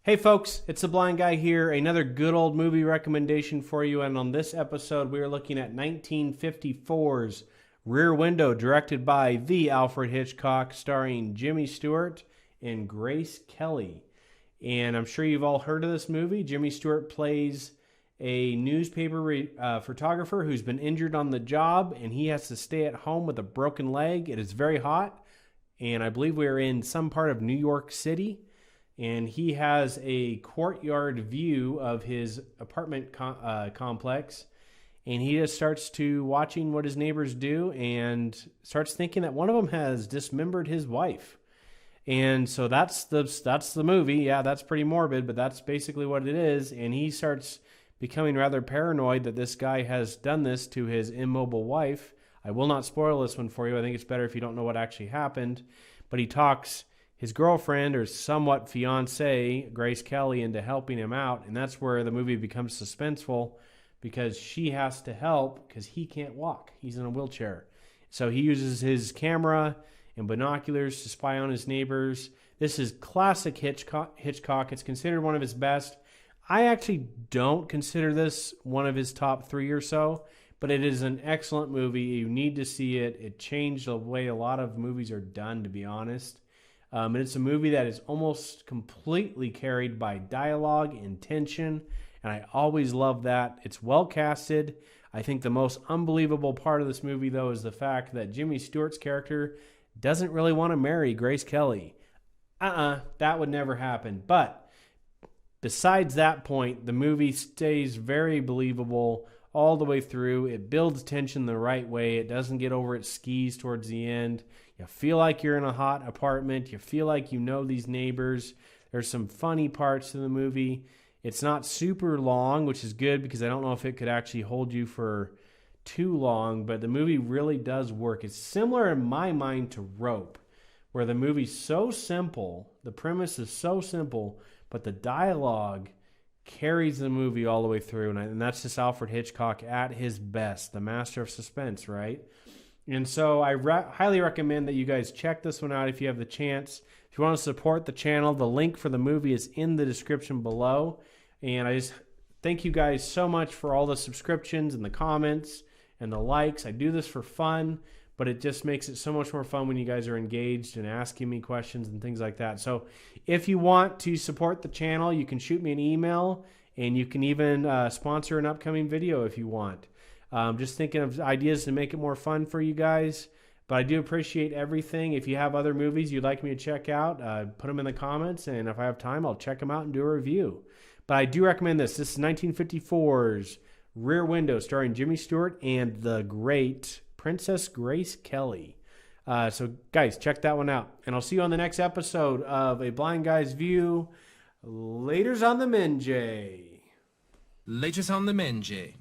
Hey folks, it's the Blind Guy here. Another good old movie recommendation for you. And on this episode, we are looking at 1954's Rear Window, directed by the Alfred Hitchcock, starring Jimmy Stewart and Grace Kelly. And I'm sure you've all heard of this movie. Jimmy Stewart plays a newspaper photographer who's been injured on the job, and he has to stay at home with a broken leg. It is very hot, and I believe we're in some part of New York City. And he has a courtyard view of his apartment complex. And he just starts to watching what his neighbors do and starts thinking that one of them has dismembered his wife. And so that's the movie. Yeah, that's pretty morbid, but that's basically what it is. And he starts becoming rather paranoid that this guy has done this to his immobile wife. I will not spoil this one for you. I think it's better if you don't know what actually happened. But he talks his girlfriend or somewhat fiance, Grace Kelly, into helping him out. And that's where the movie becomes suspenseful because she has to help because he can't walk. He's in a wheelchair. So he uses his camera and binoculars to spy on his neighbors. This is classic Hitchcock. It's considered one of his best. I actually don't consider this one of his top three or so, but it is an excellent movie. You need to see it. It changed the way a lot of movies are done, to be honest. And it's a movie that is almost completely carried by dialogue and tension, and I always love that. It's well casted. I think the most unbelievable part of this movie, though, is the fact that Jimmy Stewart's character doesn't really want to marry Grace Kelly. That would never happen. But besides that point, the movie stays very believable all the way through. It builds tension the right way. It doesn't get over its skis towards the end. You feel like you're in a hot apartment. You feel like you know these neighbors. There's some funny parts to the movie. It's not super long, which is good because I don't know if it could actually hold you for too long, but the movie really does work. It's similar in my mind to Rope, where the movie's so simple, the premise is so simple, but the dialogue carries the movie all the way through, and that's just Alfred Hitchcock at his best, the master of suspense, right? And so I highly recommend that you guys check this one out if you have the chance. If you want to support the channel, the link for the movie is in the description below. And I just thank you guys so much for all the subscriptions and the comments and the likes. I do this for fun, but it just makes it so much more fun when you guys are engaged and asking me questions and things like that. So if you want to support the channel, you can shoot me an email, and you can even sponsor an upcoming video if you want. Just thinking of ideas to make it more fun for you guys. But I do appreciate everything. If you have other movies you'd like me to check out, put them in the comments, and if I have time, I'll check them out and do a review. But I do recommend this. This is 1954's Rear Window, starring Jimmy Stewart and the great Princess Grace Kelly. So, guys, check that one out. And I'll see you on the next episode of A Blind Guy's View. Laters on the Menjay. Laters on the Menjay.